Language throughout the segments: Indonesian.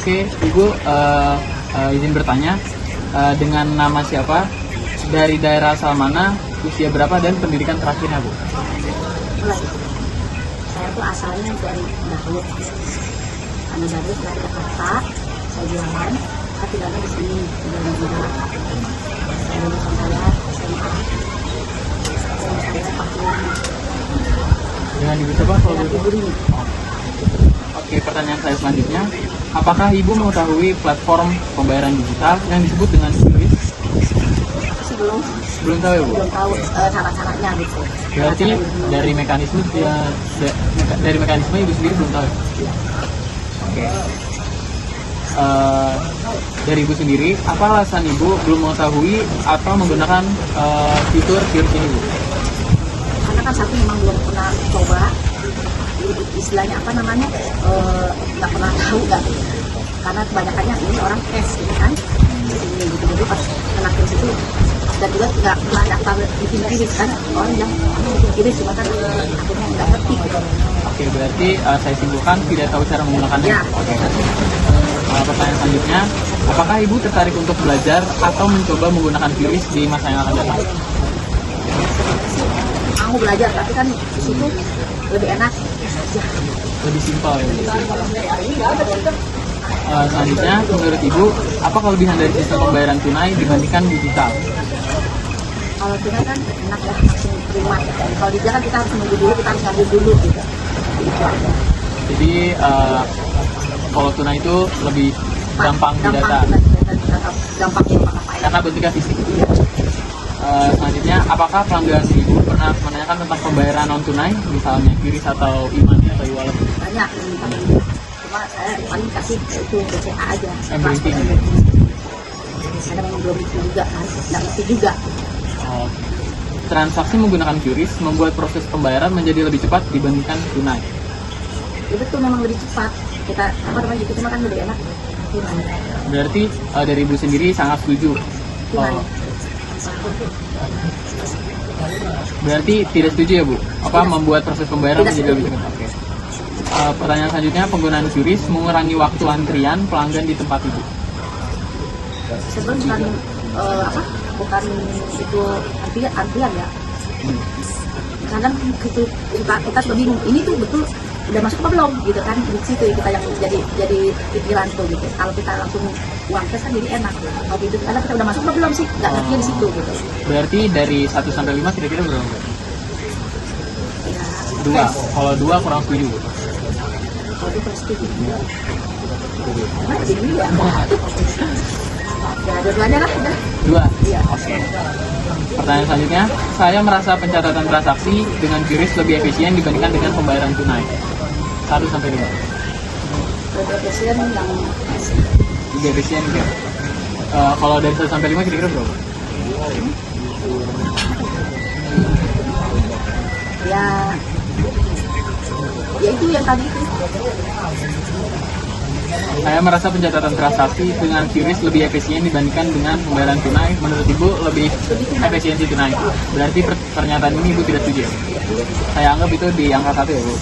Oke, Ibu izin bertanya, dengan nama siapa, dari daerah asal mana, usia berapa, dan pendidikan terakhirnya, Bu? Mulai. Saya tuh asalnya dari Garut. Karena dari Jakarta, saya jualan, tapi tinggalnya di sini, di Jalan Jalan. Saya lulusan saya SMA. Saya Pakuan. Dengan Ibu siapa? Kalau Dengan gitu? Ibu Rini. Oke, pertanyaan saya selanjutnya, apakah Ibu mengetahui platform pembayaran digital yang disebut dengan QRIS? Sebelum Belum tahu ya, Bu? belum tahu cara-caranya gitu. Berarti dari mekanisme ya, dari mekanisme Ibu sendiri belum tahu. Ya? Oke. Dari Ibu sendiri, apa alasan Ibu belum mengetahui atau menggunakan fitur QRIS ini, Bu? Karena kan satu memang belum pernah coba, istilahnya apa namanya, nggak pernah tahu nggak, karena kebanyakannya ini orang cash gitu kan, ini gitu. Jadi pas kena cash itu, dan juga nggak pernah daftar bikin kiris kan, orang yang bikin kiris cuma kan akhirnya nggak ngerti gitu. Oke, berarti saya simpulkan tidak tahu cara menggunakannya. Ya. Oke. Pertanyaan selanjutnya, apakah Ibu tertarik untuk belajar atau mencoba menggunakan QRIS di masa yang akan datang? Mau belajar, tapi kan di situ lebih enak aja. Lebih simpel ya, Bu? Selanjutnya, menurut Ibu, apa kelebihan dari sistem pembayaran tunai dibandingkan digital? Kalau tunai kan enak ya, langsung terima. Kalau digital kan kita harus menunggu dulu, kita harus ngambil dulu gitu. Itu aja. Jadi, kalau tunai itu lebih gampang didata gampang apa ya. karena bentuknya fisik. Selanjutnya, apakah pelanggan Ibu pernah menanyakan tentang pembayaran non tunai, misalnya QRIS atau e-money atau e-wallet? Banyak yang minta beli. Cuma saya paling kasih itu BCA aja. M-Banking. Ada yang belum itu juga kan, nggak ngerti juga. Transaksi menggunakan QRIS membuat proses pembayaran menjadi lebih cepat dibandingkan tunai. Ya betul, memang lebih cepat. Kita apa namanya gitu kan lebih enak. Tunai. Berarti dari Ibu sendiri sangat setuju. Tunai. Berarti tidak setuju ya, Bu? Apa Tidak. Membuat proses pembayaran Tidak menjadi lebih setuju. cepat? Oke. Pertanyaan selanjutnya, penggunaan QRIS mengurangi waktu antrian pelanggan di tempat Ibu. Sebelum bukan apa? Bukan itu antrian ya. Kadang kita sudah bingung. Ini tuh betul udah masuk apa belum gitu kan, di situ kita yang jadi pikiran tuh gitu. Kalau kita langsung uang cash kan jadi enak. Kalau gitu karena kita udah masuk apa belum sih, nggak ngerti di situ gitu. Berarti dari 1 sampai 5 kira-kira berapa? Ya, 2. Kalau 2 kurang setuju, Bu. kalau itu pasti gitu. Nah, jadi ya. Ya, dua-duanya lah udah. 2. Iya. Oke. Pertanyaan selanjutnya, saya merasa pencatatan transaksi dengan QRIS lebih efisien dibandingkan dengan pembayaran tunai. 1 sampai 5. Lebih efisien yang Lebih efisien ya. Kalau dari 1 sampai 5 kira-kira berapa? ya itu yang tadi itu. Saya merasa pencatatan transaksi dengan QRIS lebih efisien dibandingkan dengan pembayaran tunai. Menurut Ibu lebih efisiensi tunai. Berarti pernyataan ini Ibu tidak setuju ya? Saya anggap itu di angka 1 ya, Bu.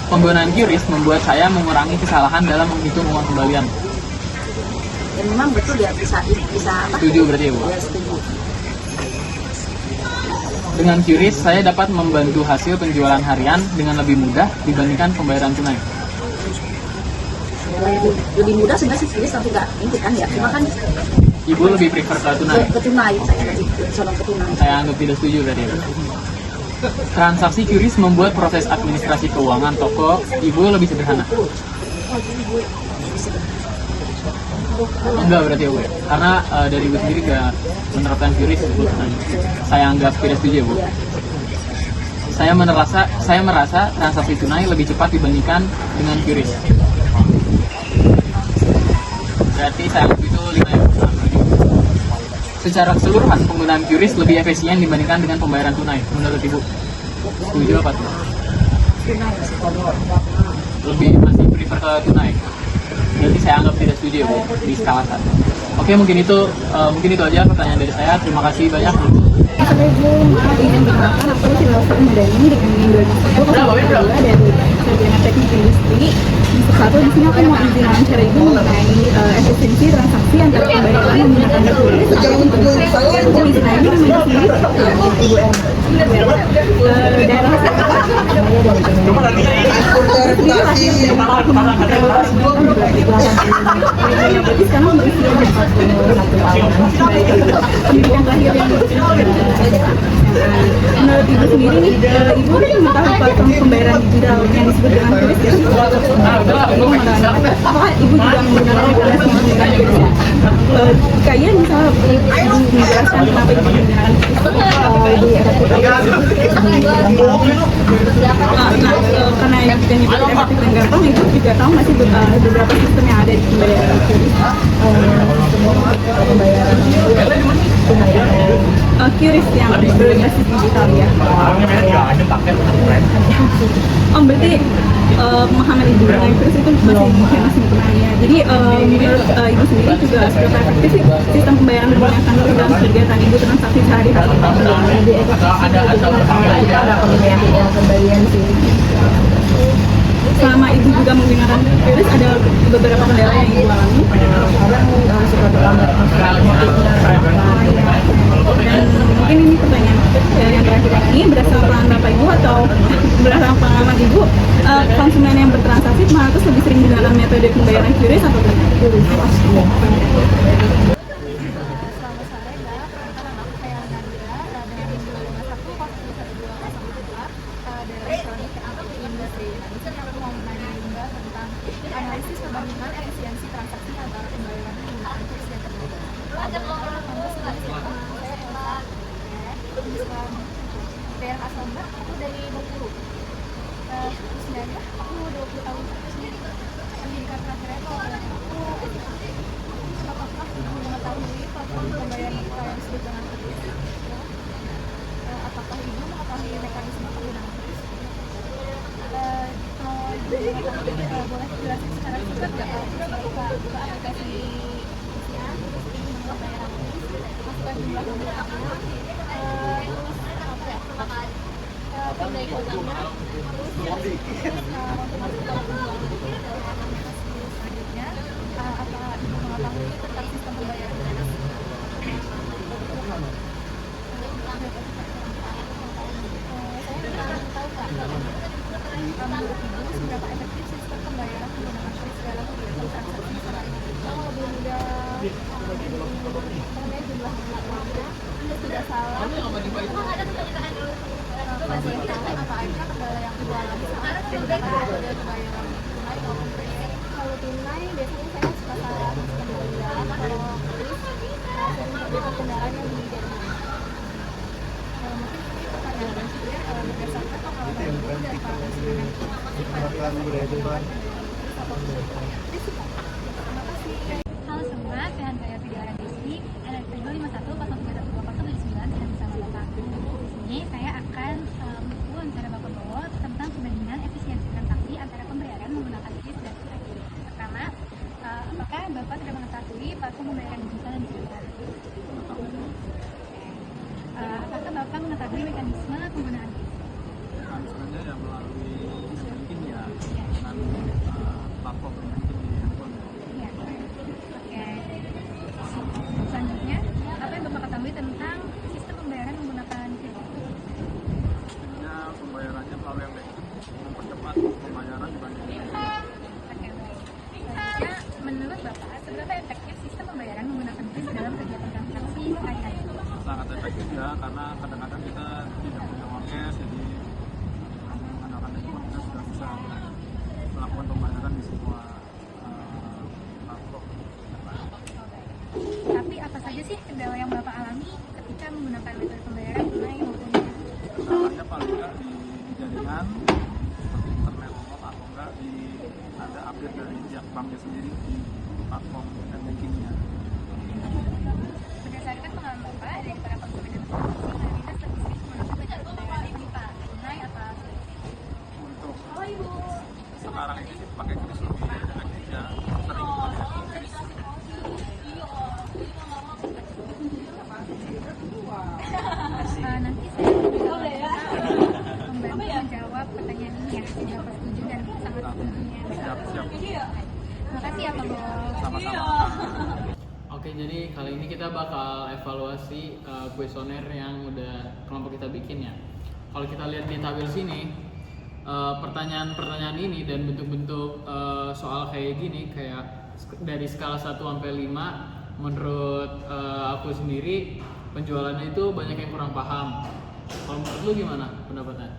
Penggunaan QRIS membuat saya mengurangi kesalahan dalam menghitung uang kembalian. Ya memang betul ya, bisa apa? Setuju berarti ya, Bu? Ya setuju. Dengan QRIS, saya dapat membantu hasil penjualan harian dengan lebih mudah dibandingkan pembayaran tunai. Lebih mudah sebenarnya sih QRIS, tapi nggak ini kan ya. Cuma kan Ibu lebih prefer ke tunai. ke tunai, saya lebih condong ke tunai. Saya anggap tidak setuju berarti ya. Transaksi QRIS membuat proses administrasi keuangan toko Ibu lebih sederhana. Enggak berarti ya, Bu. Karena dari Ibu sendiri nggak menerapkan QRIS. Saya anggap tidak setuju ya, Bu. Saya merasa transaksi tunai lebih cepat dibandingkan dengan QRIS. Berarti saya anggap itu 5 ya. Secara keseluruhan penggunaan QRIS lebih efisien dibandingkan dengan pembayaran tunai. Menurut Ibu, setuju apa tuh? Tunai. Lebih masih prefer ke tunai. Berarti saya anggap tidak setuju ya, Bu, di skala 1. Oke, mungkin itu aja pertanyaan dari saya. Terima kasih banyak. Assalamualaikum, izin berkenalan, aku Sylvia Handani dengan Indonesia. Berapa? sarjana teknik industri. Satu di sini aku mau izin wawancara Ibu mengenai efisiensi transaksi antara pembayaran menggunakan kartu kredit atau aku izin aja namanya sendiri Ibu daerah berarti sekarang berusia 41 tahun. Pendidikan terakhir yang menurut Ibu sendiri nih, Ibu mengetahui platform pembayaran digital yang disebut dengan QRIS ya? Apakah Ibu juga menggunakan mekanisme menggunakan QRIS? Kayaknya misalnya Ibu menjelaskan kenapa Ibu menggunakan karena yang kita nyebut efektif dan gampang, Ibu juga tahu masih beberapa sistem yang ada di pembayaran QRIS. QRIS yang berbasis digital ya. Berarti pemahaman Ibu dengan QRIS itu masih kurang ya. Jadi menurut Ibu sendiri juga seberapa efektif sih sistem pembayaran menggunakan QRIS dalam kegiatan Ibu transaksi sehari-hari? Selama Ibu juga menggunakan QRIS, ada beberapa kendala yang Ibu alami? Dan mungkin ini pertanyaan yang terakhir ini, berdasarkan pengalaman Bapak Ibu atau berdasarkan pengalaman Ibu, konsumen yang bertransaksi kemarin lebih sering menggunakan metode pembayaran QRIS atau tidak? Analisis perbandingan efisiensi transaksi antara pembayaran menggunakan QRIS dan bayar asal aku dari 20 usianya aku 20 tahun pendidikan terakhirnya itu aku apakah ibu mengetahui platform pembayaran kita yang disebut dengan QRIS? Apakah ibu mengetahui mekanisme penggunaan QRIS? Kalau ibu boleh jelasin secara singkat nggak buka aplikasi isian, terus ibu membayar masukkan jumlah penggunaannya, terus kodenya, terus waktu masuk ke selanjutnya, apa ibu mengetahui tentang sistem pembayaran QRIS? Saya tahu nggak menurut Ibu seberapa efektif sistem pembayaran menggunakan QRIS dalam kegiatan transaksi sehari-hari? Kalau lebih mudah, karena jumlah uangnya tidak salah. Masih tahu apa aja kendala yang Ibu alami saat menggunakan metode pembayaran tunai maupun QRIS? Kalau tunai biasanya saya suka salah masukkan dolar, kalau QRIS saya mencoba kendalanya di Jerman. Mungkin ini pertanyaan berdasarkan pengalaman Ibu dan para konsumen yang Halo semua, saya Andrea Fidiara Desi, NRP 251-031-209 dan bersama Bapak. Di sini saya akan wawancara Bapak Bowo tentang perbandingan efisiensi transaksi antara pembayaran menggunakan QRIS dan QRIS. Pertama, apakah Bapak sudah mengetahui platform pembayaran digital yang digunakan? Apakah Bapak mengetahui mekanisme penggunaan QRIS? Mekanismenya ya melalui mungkin ya dengan platform yang di handphone. Ya. Oke. Selanjutnya, apa yang Bapak ketahui tentang sistem pembayaran menggunakan QRIS? Sebenarnya pembayarannya melalui MDQ mempercepat pembayaran dibanding Oke, baik. Selanjutnya, menurut Bapak, seberapa efektif sistem pembayaran menggunakan QRIS dalam kegiatan transaksi sehari-hari? sangat efektif ya, karena kadang-kadang kita tidak punya uang cash, jadi menggunakan handphone kita sudah bisa melakukan pembayaran di semua platform. Tapi apa saja sih kendala yang Bapak alami ketika menggunakan metode pembayaran tunai maupun Kendalanya paling nggak di jaringan seperti internet atau enggak ada update dari pihak banknya sendiri di platform bankingnya. berdasarkan pengalaman Bapak dari para konsumen dan transaksi, mayoritas lebih sering menggunakan metode pembayaran ini Pak, tunai atau Untuk sekarang ini sih pakai QRIS lebih efektif ya, sering pakai QRIS. nanti saya juga membantu menjawab pertanyaan ini ya, seberapa setuju dan Siap. Makasih ya Pak Bos. Sama-sama. Oke, jadi kali ini kita bakal evaluasi kuesioner yang udah kelompok kita bikin ya. Kalau kita lihat di tabel sini, pertanyaan-pertanyaan ini dan bentuk-bentuk soal kayak gini, kayak dari skala 1 sampai 5, menurut aku sendiri penjualannya itu banyak yang kurang paham. Kalau menurut lu gimana pendapatnya?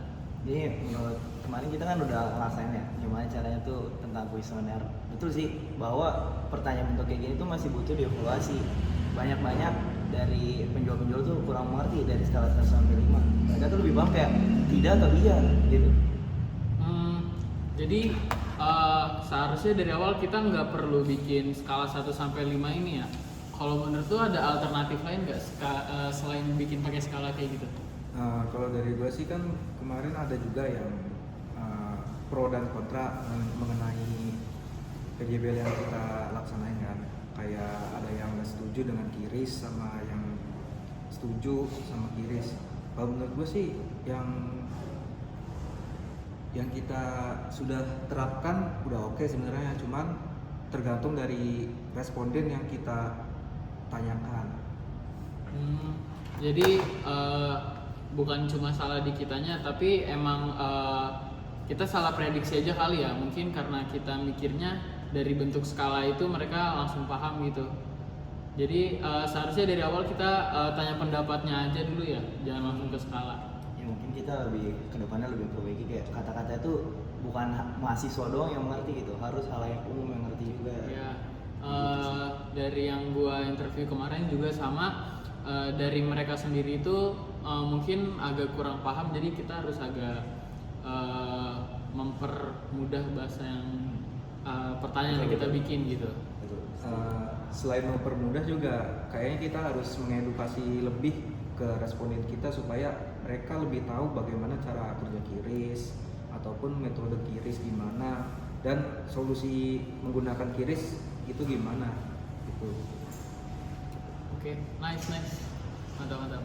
Jadi menurut kemarin kita kan udah ngerasain ya gimana caranya tuh tentang kuesioner. Betul sih bahwa pertanyaan bentuk kayak gini tuh masih butuh dievaluasi. Banyak dari penjual-penjual tuh kurang mengerti dari skala 1 sampai 5. Mereka tuh lebih paham kayak tidak atau iya gitu. Jadi seharusnya dari awal kita nggak perlu bikin skala 1 sampai 5 ini ya. Kalau menurut lu ada alternatif lain nggak selain bikin pakai skala kayak gitu? Kalau dari gue sih kan kemarin ada juga yang pro dan kontra mengenai PJBL yang kita laksanain kan. Kayak ada yang nggak setuju dengan QRIS sama yang setuju sama QRIS. Kalau menurut gue sih yang kita sudah terapkan udah oke sebenarnya, cuman tergantung dari responden yang kita tanyakan. Jadi bukan cuma salah di kitanya, tapi emang kita salah prediksi aja kali ya. Mungkin karena kita mikirnya dari bentuk skala itu mereka langsung paham gitu. Jadi seharusnya dari awal kita tanya pendapatnya aja dulu ya, jangan langsung ke skala. Ya mungkin kita lebih kedepannya lebih perbaiki kayak kata-kata itu bukan mahasiswa doang yang mengerti gitu, harus halayak umum yang mengerti juga. Ya, dari yang gua interview kemarin juga sama, dari mereka sendiri itu mungkin agak kurang paham, jadi kita harus agak mempermudah bahasa yang pertanyaan yang kita bikin gitu. Selain mempermudah juga kayaknya kita harus mengedukasi lebih ke responden kita supaya mereka lebih tahu bagaimana cara kerja QRIS ataupun metode QRIS gimana dan solusi menggunakan QRIS itu gimana gitu. Oke, nice, mantap.